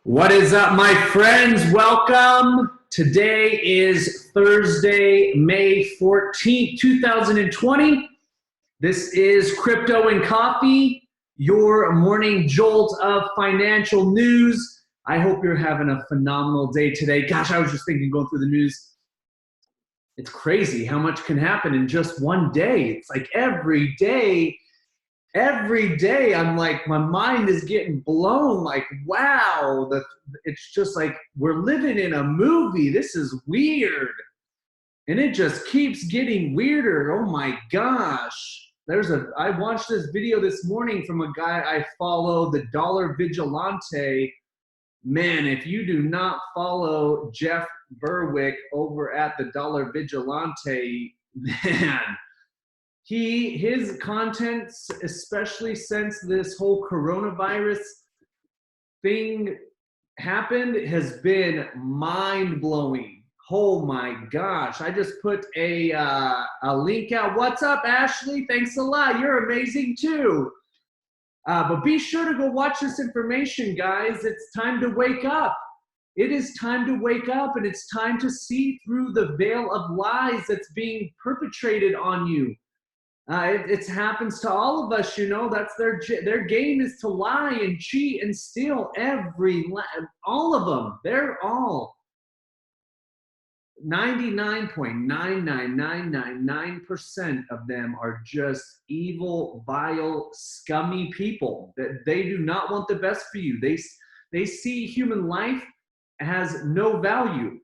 What is up, my friends? Welcome. Today is Thursday, May 14th, 2020. This is Crypto and Coffee, your morning jolt of financial news. I hope you're having a phenomenal day today. Gosh, I was just thinking, going through the news, it's crazy how much can happen in just one day. It's like every day I'm like, my mind is getting blown. Like, wow, it's just like we're living in a movie. This is weird. And it just keeps getting weirder. Oh my gosh. I watched this video this morning from a guy I follow, the Dollar Vigilante. Man, if you do not follow Jeff Berwick over at the Dollar Vigilante, man, his content, especially since this whole coronavirus thing happened, has been mind-blowing. Oh my gosh. I just put a link out. What's up, Ashley? Thanks a lot. You're amazing too. But be sure to go watch this information, guys. It's time to wake up. It is time to wake up, and it's time to see through the veil of lies that's being perpetrated on you. It happens to all of us, you know. That's their game, is to lie and cheat and steal. All of them. They're all 99.99999% of them are just evil, vile, scummy people. That they do not want the best for you. They see human life has no value.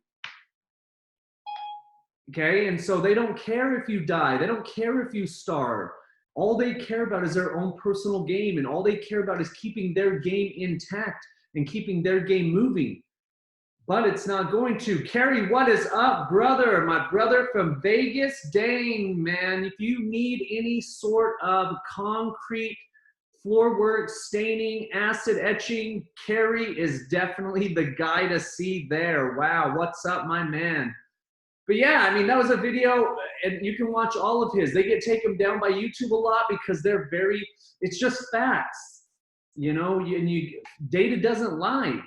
Okay, and so they don't care if you die. They don't care if you starve. All they care about is their own personal game, and all they care about is keeping their game intact and keeping their game moving. But it's not going to. Kerry, what is up, brother? My brother from Vegas. Dang, man. If you need any sort of concrete floor work, staining, acid etching, Kerry is definitely the guy to see there. Wow, what's up, my man? But yeah, I mean, that was a video, and you can watch all of his. They get taken down by YouTube a lot because it's just facts, you know, data doesn't lie.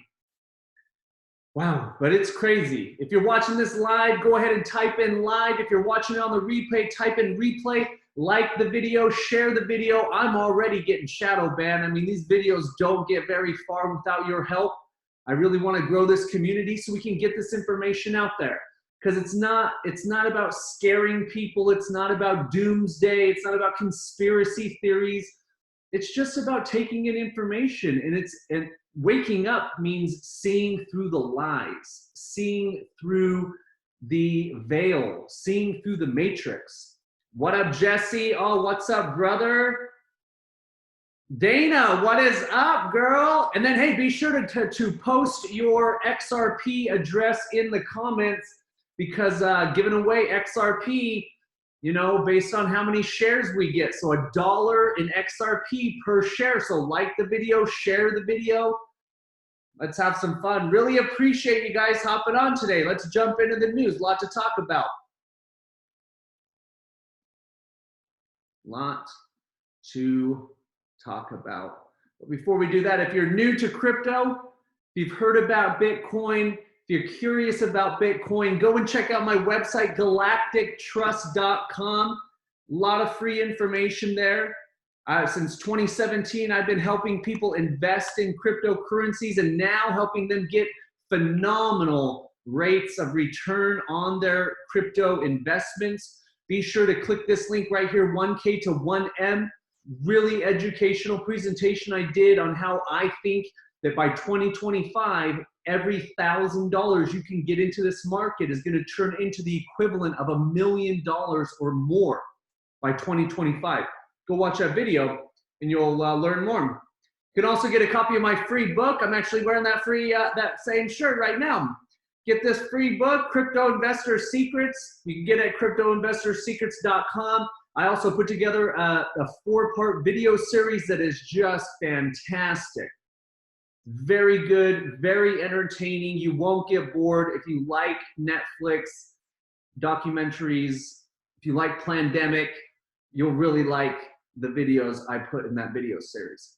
Wow, but it's crazy. If you're watching this live, go ahead and type in live. If you're watching it on the replay, type in replay, like the video, share the video. I'm already getting shadow banned. I mean, these videos don't get very far without your help. I really want to grow this community so we can get this information out there. Because it's not about scaring people. It's not about doomsday. It's not about conspiracy theories. It's just about taking in information. And waking up means seeing through the lies, seeing through the veil, seeing through the matrix. What up, Jesse? Oh, what's up, brother? Dana, what is up, girl? And then, hey, be sure to post your XRP address in the comments, because giving away XRP, you know, based on how many shares we get. So $1 in XRP per share. So like the video, share the video. Let's have some fun. Really appreciate you guys hopping on today. Let's jump into the news. A lot to talk about. But before we do that, if you're new to crypto, if you've heard about Bitcoin, if you're curious about Bitcoin, go and check out my website, galactictrust.com. A lot of free information there. Since 2017, I've been helping people invest in cryptocurrencies and now helping them get phenomenal rates of return on their crypto investments. Be sure to click this link right here, 1K to 1M. Really educational presentation I did on how I think that by 2025, every $1,000 you can get into this market is going to turn into the equivalent of $1 million or more by 2025. Go watch that video and you'll learn more. You can also get a copy of my free book. I'm actually wearing that same shirt right now. Get this free book, Crypto Investor Secrets. You can get it at cryptoinvestorsecrets.com. I also put together a 4-part video series that is just fantastic. Very good, very entertaining. You won't get bored. If you like Netflix documentaries, if you like Plandemic, you'll really like the videos I put in that video series.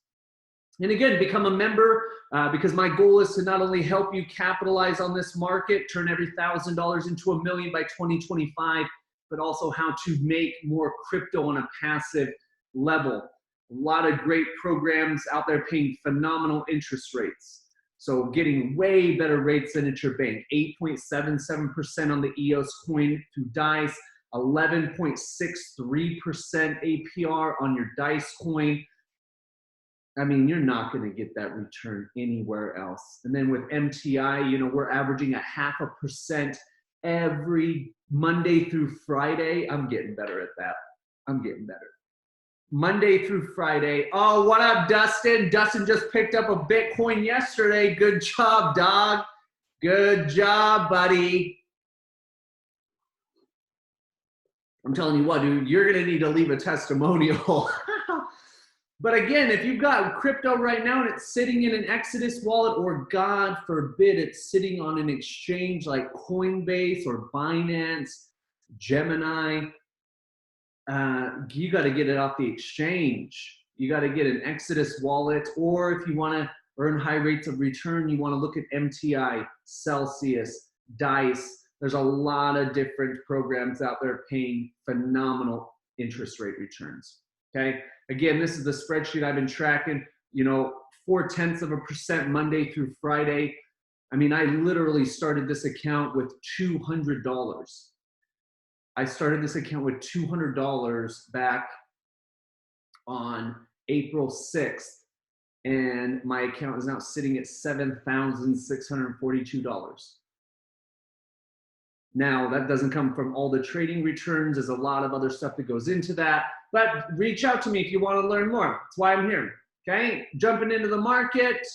And again, become a member because my goal is to not only help you capitalize on this market, turn every $1,000 into $1 million by 2025, but also how to make more crypto on a passive level. A lot of great programs out there paying phenomenal interest rates. So getting way better rates than at your bank. 8.77% on the EOS coin through DICE, 11.63% APR on your DICE coin. I mean, you're not going to get that return anywhere else. And then with MTI, you know, we're averaging 0.5% every Monday through Friday. I'm getting better at that. I'm getting better. Monday through Friday. Oh, what up, Dustin? Dustin just picked up a Bitcoin yesterday. Good job, dog. Good job, buddy. I'm telling you what, dude, you're going to need to leave a testimonial. But again, if you've got crypto right now and it's sitting in an Exodus wallet, or God forbid it's sitting on an exchange like Coinbase or Binance, Gemini, you got to get it off the exchange. You got to get an Exodus wallet, or if you want to earn high rates of return, you want to look at MTI, Celsius, DICE. There's a lot of different programs out there paying phenomenal interest rate returns. Okay. Again, this is the spreadsheet I've been tracking, you know, 0.4% Monday through Friday. I mean, I literally started this account with $200. I started this account with $200 back on April 6th, and my account is now sitting at $7,642. Now, that doesn't come from all the trading returns. There's a lot of other stuff that goes into that. But reach out to me if you want to learn more. That's why I'm here. Okay? Jumping into the market.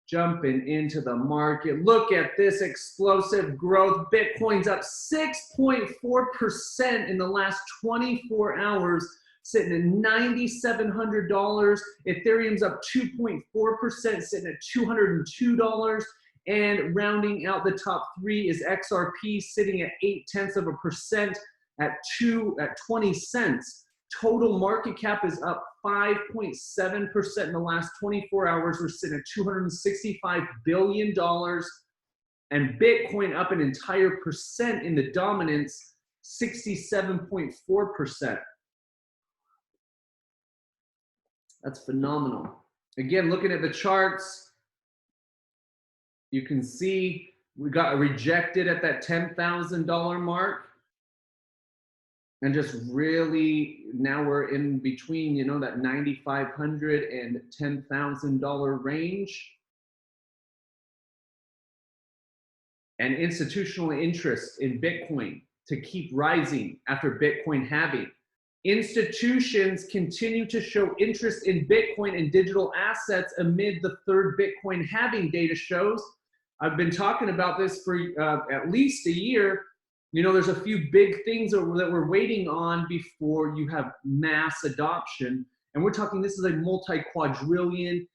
Jumping into the market. Look at this explosive growth. Bitcoin's up 6.4% in the last 24 hours, sitting at $9,700. Ethereum's up 2.4%, sitting at $202. And rounding out the top three is XRP, sitting at 0.8% at 20 cents. Total market cap is up 5.7% in the last 24 hours. We're sitting at $265 billion. And Bitcoin up an entire percent in the dominance, 67.4%. That's phenomenal. Again, looking at the charts, you can see we got rejected at that $10,000 mark. And just really, now we're in between, you know, that $9,500 and $10,000 range. And institutional interest in Bitcoin to keep rising after Bitcoin halving. Institutions continue to show interest in Bitcoin and digital assets amid the third Bitcoin halving, data shows. I've been talking about this for at least a year. You know, there's a few big things that we're waiting on before you have mass adoption. And we're talking, this is a multi-quadrillion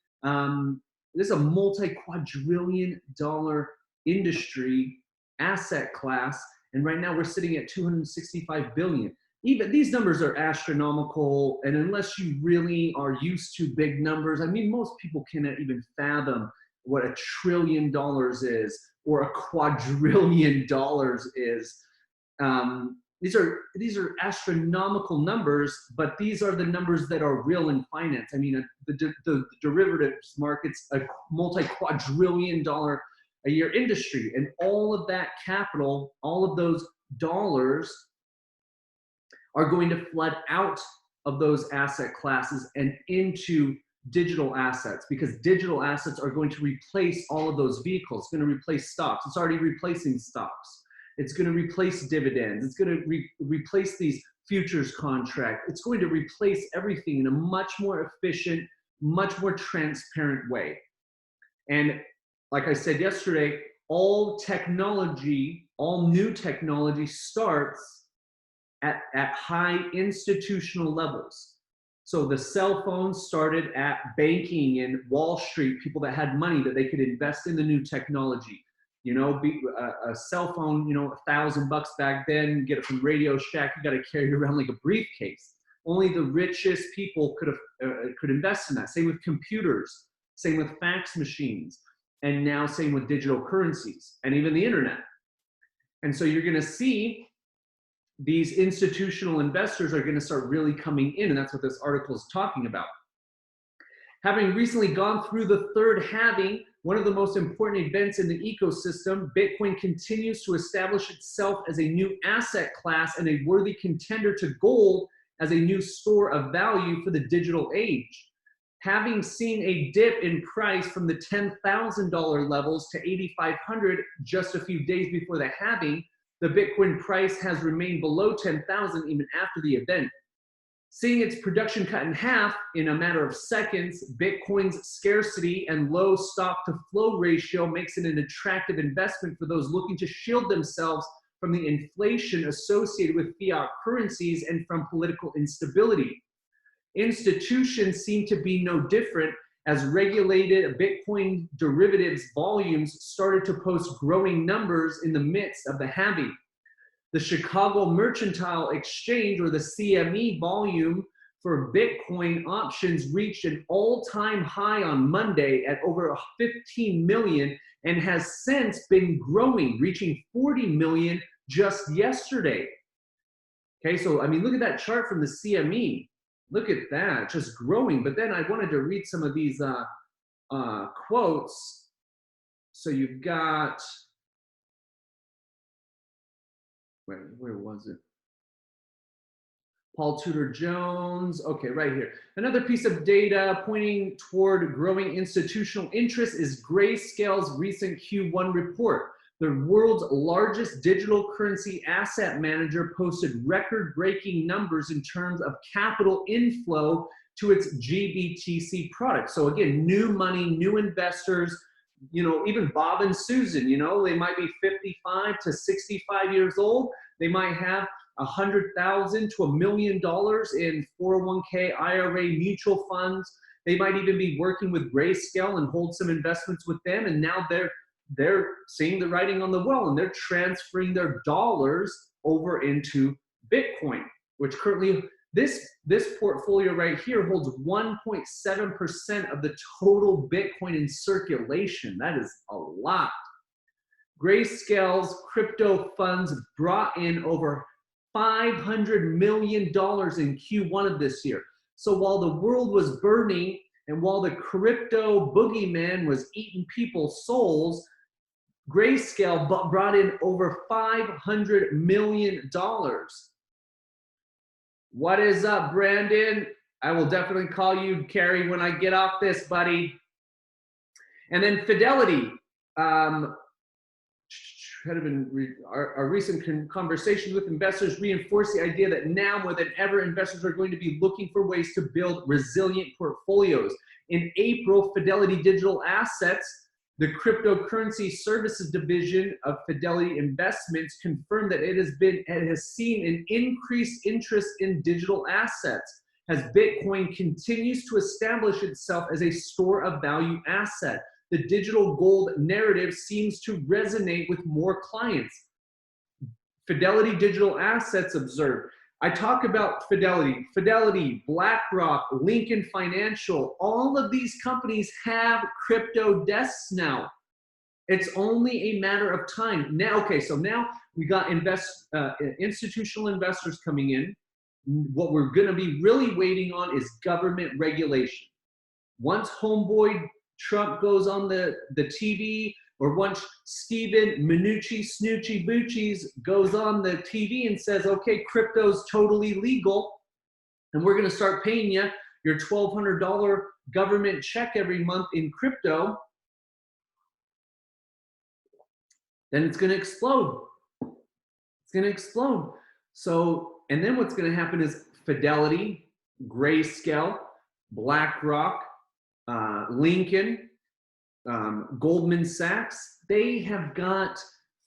dollar industry asset class. And right now we're sitting at 265 billion. Even these numbers are astronomical. And unless you really are used to big numbers, I mean, most people cannot even fathom what $1 trillion is or $2 quadrillion is. These are astronomical numbers, but these are the numbers that are real in finance. I mean, the derivatives market's a multi-quadrillion dollar a year industry, and all of that capital, all of those dollars are going to flood out of those asset classes and into digital assets, because digital assets are going to replace all of those vehicles. It's going to replace stocks. It's already replacing stocks. It's going to replace dividends. It's going to replace these futures contracts. It's going to replace everything in a much more efficient, much more transparent way. And like I said yesterday, all technology, all new technology starts at high institutional levels. So the cell phones started at banking and Wall Street, people that had money that they could invest in the new technology. You know, a cell phone, you know, $1,000 back then, get it from Radio Shack, you got to carry it around like a briefcase. Only the richest people could invest in that. Same with computers, same with fax machines, and now same with digital currencies and even the internet. And so you're going to see these institutional investors are going to start really coming in, and that's what this article is talking about. Having recently gone through the third halving, one of the most important events in the ecosystem, Bitcoin continues to establish itself as a new asset class and a worthy contender to gold as a new store of value for the digital age. Having seen a dip in price from the $10,000 levels to $8,500 just a few days before the halving, the Bitcoin price has remained below 10,000 even after the event. Seeing its production cut in half in a matter of seconds, Bitcoin's scarcity and low stock-to-flow ratio makes it an attractive investment for those looking to shield themselves from the inflation associated with fiat currencies and from political instability. Institutions seem to be no different, as regulated Bitcoin derivatives volumes started to post growing numbers in the midst of the halving. The Chicago Mercantile Exchange, or the CME, volume for Bitcoin options reached an all-time high on Monday at over 15 million and has since been growing, reaching 40 million just yesterday. Okay, so I mean, look at that chart from the CME. Look at that, just growing. But then I wanted to read some of these quotes. So you've got, where was it? Paul Tudor Jones. Okay, right here. Another piece of data pointing toward growing institutional interest is Grayscale's recent Q1 report. The world's largest digital currency asset manager posted record-breaking numbers in terms of capital inflow to its GBTC product. So again, new money, new investors, you know, even Bob and Susan, you know, they might be 55 to 65 years old. They might have $100,000 to $1 million in 401k, IRA, mutual funds. They might even be working with Grayscale and hold some investments with them. And now they're seeing the writing on the wall and they're transferring their dollars over into Bitcoin, which currently this portfolio right here holds 1.7% of the total Bitcoin in circulation. That is a lot. Grayscale's crypto funds brought in over $500 million in Q1 of this year. So while the world was burning and while the crypto boogeyman was eating people's souls, Grayscale brought in over $500 million. What is up, Brandon? I will definitely call you, Carrie, when I get off this, buddy. And then Fidelity. Our recent conversations with investors reinforce the idea that now more than ever, investors are going to be looking for ways to build resilient portfolios. In April, Fidelity Digital Assets, the cryptocurrency services division of Fidelity Investments, confirmed that it has seen an increased interest in digital assets as Bitcoin continues to establish itself as a store of value asset. The digital gold narrative seems to resonate with more clients. Fidelity Digital Assets observed. I talk about Fidelity, BlackRock, Lincoln Financial. All of these companies have crypto desks now. It's only a matter of time. Now, okay, so now we got institutional investors coming in. What we're going to be really waiting on is government regulation. Once homeboy Trump goes on the TV, or once Steven Mnuchin Snoochie Boochies goes on the TV and says, okay, crypto's totally legal, and we're going to start paying you your $1,200 government check every month in crypto, then it's going to explode. It's going to explode. So, and then what's going to happen is Fidelity, Grayscale, BlackRock, Lincoln, Goldman Sachs, they have got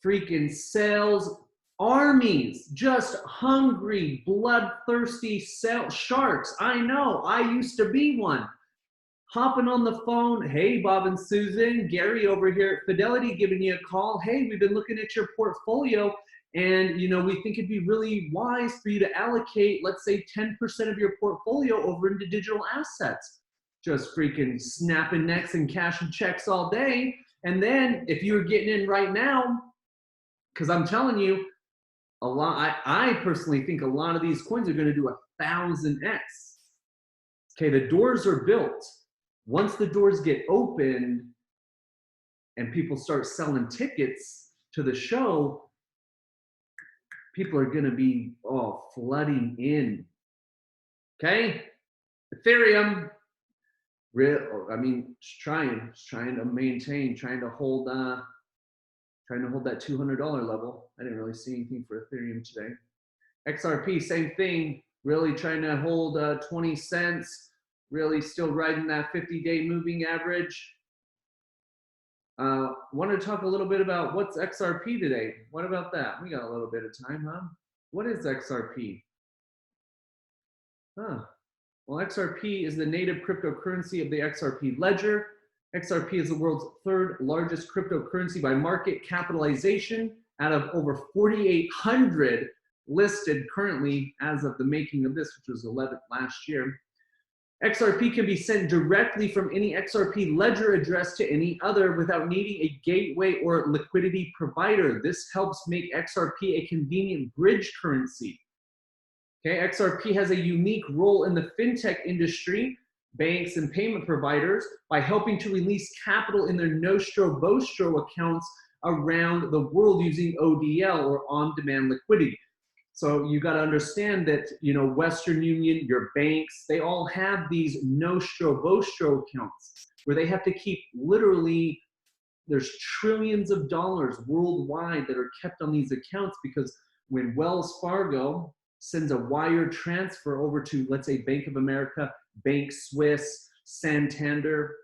freaking sales armies, just hungry, bloodthirsty sharks. I know, I used to be one. Hopping on the phone, hey, Bob and Susan, Gary over here at Fidelity giving you a call. Hey, we've been looking at your portfolio And, you know, we think it'd be really wise for you to allocate, let's say 10% of your portfolio over into digital assets. Just freaking snapping necks and cashing checks all day. And then if you're getting in right now, because I'm telling you, I personally think a lot of these coins are going to do 1,000x. Okay, the doors are built. Once the doors get opened and people start selling tickets to the show, people are going to be flooding in. Okay, Ethereum, I mean, trying to maintain, trying to hold that $200 level. I didn't really see anything for Ethereum today. XRP, same thing, really trying to hold 20 cents, really still riding that 50-day moving average. Want to talk a little bit about what's XRP today. What about that? We got a little bit of time, huh? What is XRP? Well, XRP is the native cryptocurrency of the XRP ledger. XRP is the world's third largest cryptocurrency by market capitalization out of over 4,800 listed currently as of the making of this, which was 11th last year. XRP can be sent directly from any XRP ledger address to any other without needing a gateway or liquidity provider. This helps make XRP a convenient bridge currency. Okay, XRP has a unique role in the fintech industry, banks and payment providers, by helping to release capital in their Nostro-Bostro accounts around the world using ODL, or on-demand liquidity. So you got to understand that, you know, Western Union, your banks, they all have these Nostro-Bostro accounts where they have to keep literally, there's trillions of dollars worldwide that are kept on these accounts, because when Wells Fargo sends a wire transfer over to, let's say, Bank of America, Bank Swiss, Santander,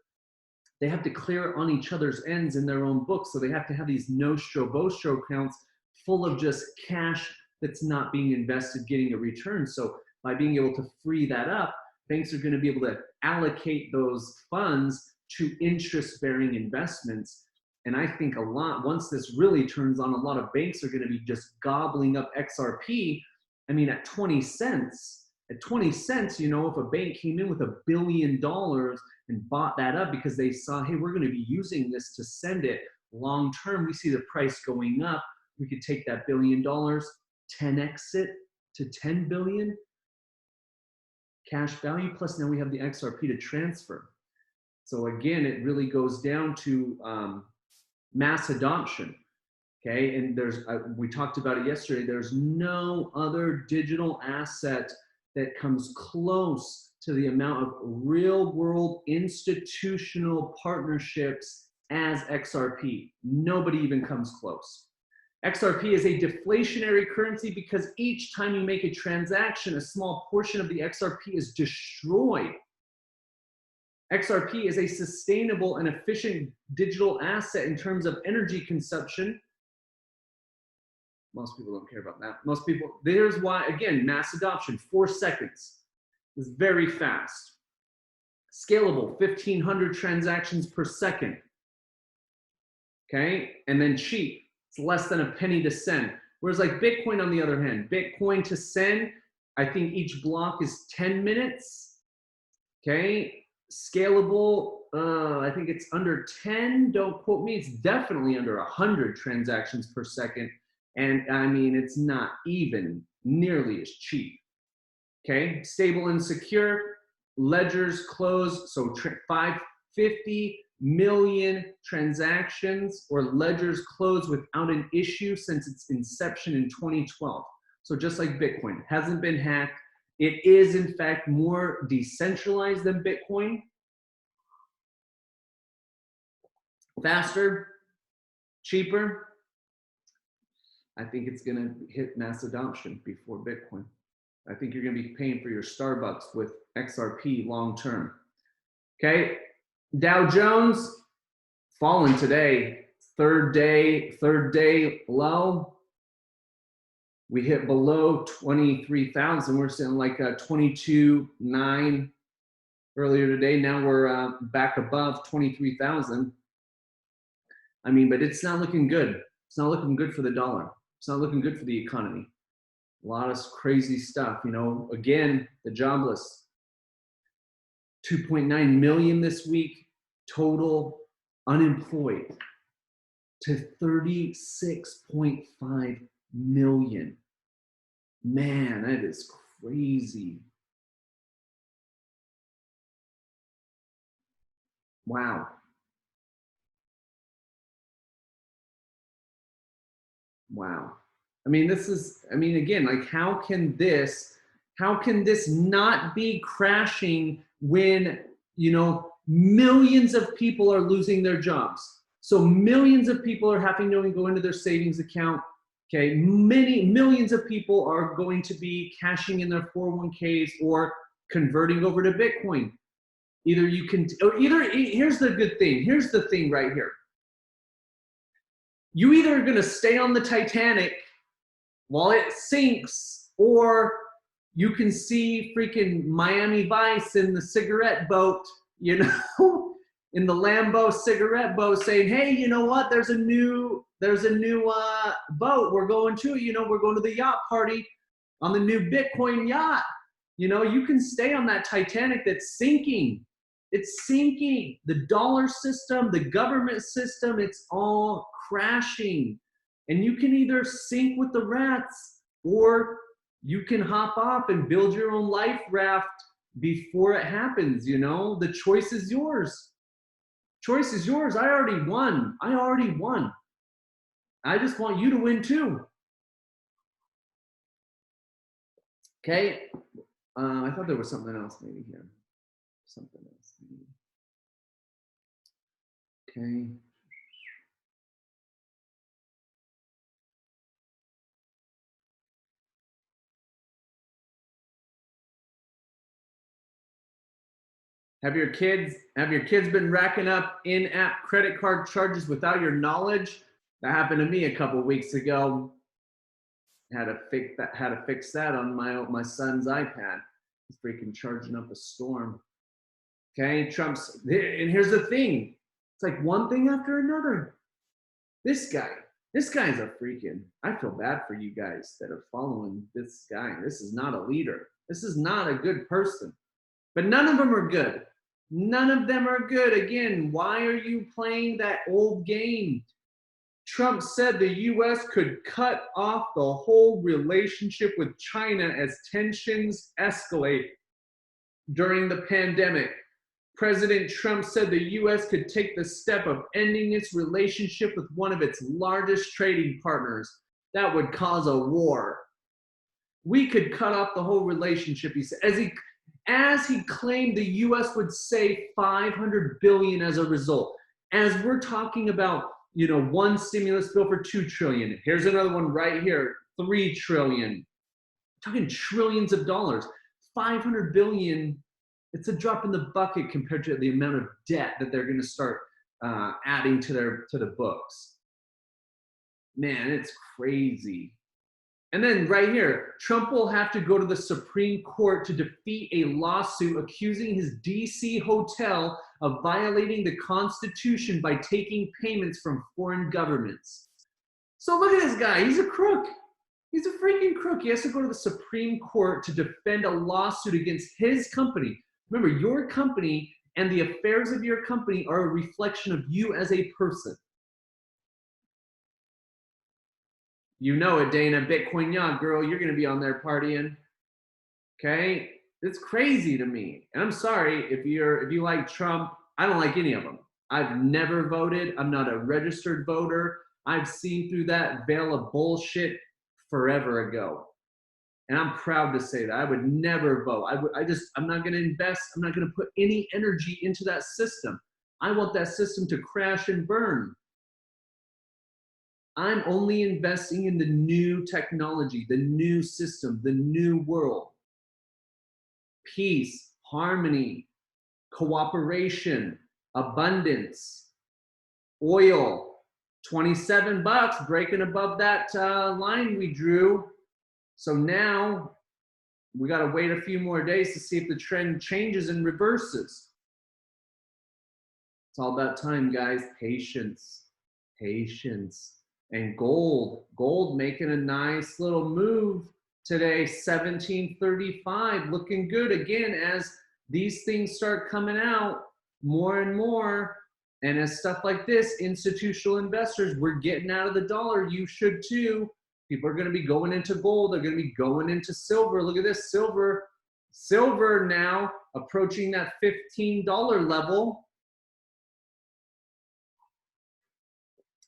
they have to clear on each other's ends in their own books. So they have to have these Nostro-Bostro accounts full of just cash that's not being invested, getting a return. So by being able to free that up, banks are going to be able to allocate those funds to interest-bearing investments. And I think once this really turns on, a lot of banks are going to be just gobbling up XRP. I mean, at 20 cents, you know, if a bank came in with $1 billion and bought that up because they saw, hey, we're going to be using this to send it long term, we see the price going up, we could take that $1 billion, 10x it to 10 billion cash value, plus now we have the XRP to transfer. So again, it really goes down to mass adoption. Okay, and we talked about it yesterday, there's no other digital asset that comes close to the amount of real world institutional partnerships as XRP. Nobody even comes close. XRP is a deflationary currency because each time you make a transaction, a small portion of the XRP is destroyed. XRP is a sustainable and efficient digital asset in terms of energy consumption. Most people don't care about that. Most people, there's why, again, mass adoption, 4 seconds. It's very fast. Scalable, 1,500 transactions per second. Okay, and then cheap. It's less than a penny to send. Whereas like Bitcoin, on the other hand, Bitcoin to send, I think each block is 10 minutes. Okay, scalable, I think it's under 10. Don't quote me. It's definitely under 100 transactions per second. And I mean, it's not even nearly as cheap. Okay, stable and secure, ledgers close, so 550 million transactions or ledgers closed without an issue since its inception in 2012. So just like Bitcoin, hasn't been hacked. It is in fact more decentralized than Bitcoin. Faster, cheaper. I think it's gonna hit mass adoption before Bitcoin. I think you're gonna be paying for your Starbucks with XRP long term. Okay, Dow Jones fallen today, third day low. We hit below 23,000. We're sitting like 22.9 earlier today. Now we're back above 23,000. I mean, but it's not looking good. It's not looking good for the dollar. It's not looking good for the economy. A lot of crazy stuff, you know. Again, the jobless, 2.9 million this week, total unemployed to 36.5 million. Man, that is crazy. Wow. Wow. I mean, again, like how can this not be crashing when, you know, millions of people are losing their jobs? So millions of people are having to go into their savings account. Okay, many millions of people are going to be cashing in their 401ks or converting over to Bitcoin. Here's the good thing. Here's the thing right here. You either are going to stay on the Titanic while it sinks, or you can see freaking Miami Vice in the cigarette boat, you know, in the Lambo cigarette boat, saying, hey, you know what, there's a new boat we're going to, you know, we're going to the yacht party on the new Bitcoin yacht. You know, you can stay on that Titanic that's sinking. It's sinking. The dollar system, the government system, it's all crashing. And you can either sink with the rats, or you can hop off and build your own life raft before it happens, you know? The choice is yours. Choice is yours. I already won. I just want you to win too. Okay. I thought there was something else maybe here. Something else maybe. Okay. Have your kids been racking up in-app credit card charges without your knowledge? That happened to me a couple weeks ago. Had to fix that on my son's iPad. He's freaking charging up a storm. Okay, and here's the thing. It's like one thing after another. This guy's a freaking, I feel bad for you guys that are following this guy. This is not a leader. This is not a good person. But none of them are good. None of them are good. Again, why are you playing that old game? Trump said the U.S. could cut off the whole relationship with China as tensions escalate during the pandemic. President Trump said the U.S. could take the step of ending its relationship with one of its largest trading partners. That would cause a war. We could cut off the whole relationship, he said, as he claimed the U.S. would save $500 billion as a result. As we're talking about, you know, one stimulus bill for $2 trillion. Here's another one right here, $3 trillion. We're talking trillions of dollars. $500 billion. It's a drop in the bucket compared to the amount of debt that they're going to start adding to the books. Man, it's crazy. And then right here, Trump will have to go to the Supreme Court to defeat a lawsuit accusing his DC hotel of violating the Constitution by taking payments from foreign governments. So look at this guy. He's a crook. He's a freaking crook. He has to go to the Supreme Court to defend a lawsuit against his company. Remember, your company and the affairs of your company are a reflection of you as a person. You know it, Dana. Bitcoin yacht girl, you're going to be on there partying. Okay? It's crazy to me. And I'm sorry if you like Trump. I don't like any of them. I've never voted. I'm not a registered voter. I've seen through that veil of bullshit forever ago. And I'm proud to say that. I would never vote. I'm not going to invest. I'm not going to put any energy into that system. I want that system to crash and burn. I'm only investing in the new technology, the new system, the new world. Peace, harmony, cooperation, abundance, oil, 27 bucks, breaking above that line we drew. So now we got to wait a few more days to see if the trend changes and reverses. It's all about time, guys. Patience. Patience. And gold making a nice little move today, 1735, looking good again as these things start coming out more and more. And as stuff like this, institutional investors, we're getting out of the dollar. You should too. People are going to be going into gold. They're going to be going into silver. Look at this, silver now approaching that $15 level.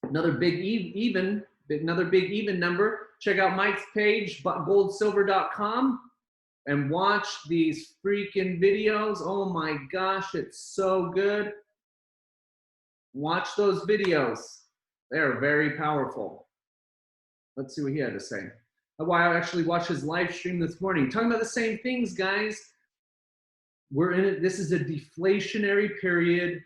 Another big even number. Check out Mike's page, goldsilver.com, and watch these freaking videos. Oh my gosh, it's so good. Watch those videos. They're very powerful. Let's see what he had to say. I actually watched his live stream this morning. Talking about the same things, guys. We're in it. This is a deflationary period.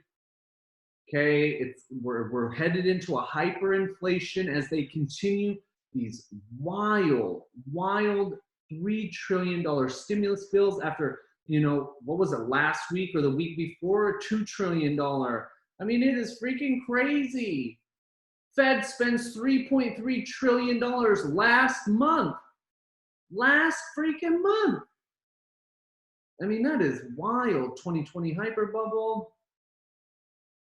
Okay, we're headed into a hyperinflation as they continue these wild $3 trillion stimulus bills after, what was it, last week or the week before, $2 trillion. I mean, it is freaking crazy. Fed spends $3.3 trillion last month. Last freaking month. I mean, that is wild. 2020 hyper bubble.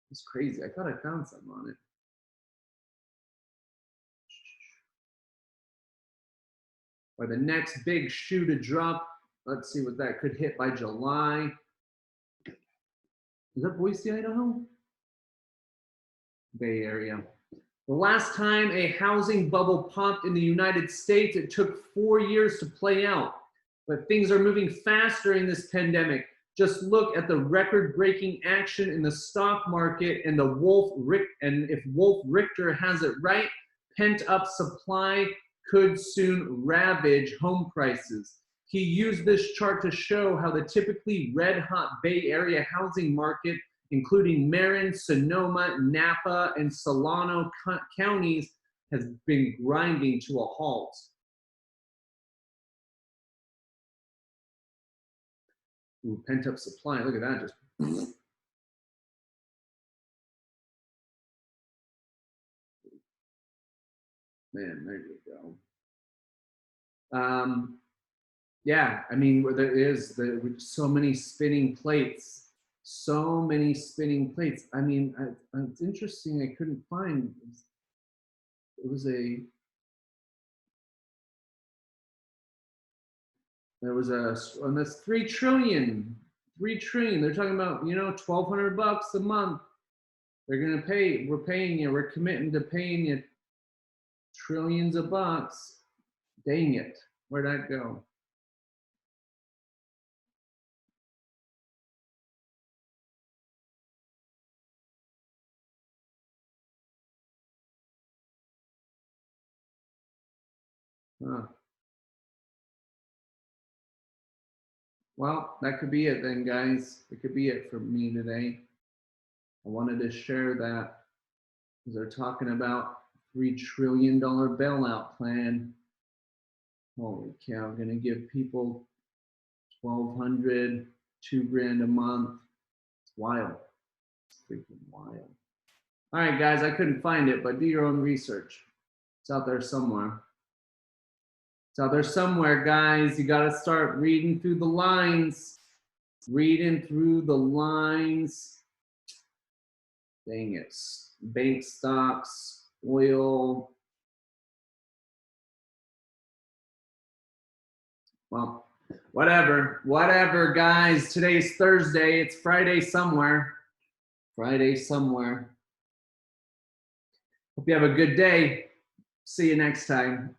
It's crazy. I thought I found something on it. Or the next big shoe to drop. Let's see what that could hit by July. Is that Boise, Idaho? Bay Area. The last time a housing bubble popped in the United States, it took 4 years to play out. But things are moving fast during this pandemic. Just look at the record-breaking action in the stock market and if Wolf Richter has it right, pent-up supply could soon ravage home prices. He used this chart to show how the typically red-hot Bay Area housing market, including Marin, Sonoma, Napa, and Solano counties, has been grinding to a halt. Ooh, pent-up supply. Look at that. Just man, there you go. Yeah, I mean, there is so many spinning plates. So many spinning plates. I mean, it's interesting. I couldn't find. And that's 3 trillion. 3 trillion. They're talking about, $1,200 a month. They're gonna pay. We're paying you. We're committing to paying you trillions of bucks. Dang it. Where'd that go? Huh. Well, that could be it then, guys. It could be it for me today. I wanted to share that because they're talking about $3 trillion bailout plan. Holy cow, I'm gonna give people $1,200, $2,000 a month. It's wild. It's freaking wild. All right, guys, I couldn't find it, but do your own research. It's out there somewhere. It's out there somewhere, guys. You gotta start reading through the lines. Reading through the lines. Dang it. Bank stocks, oil. Well, whatever, guys. Today's Thursday. It's Friday somewhere. Friday somewhere. Hope you have a good day. See you next time.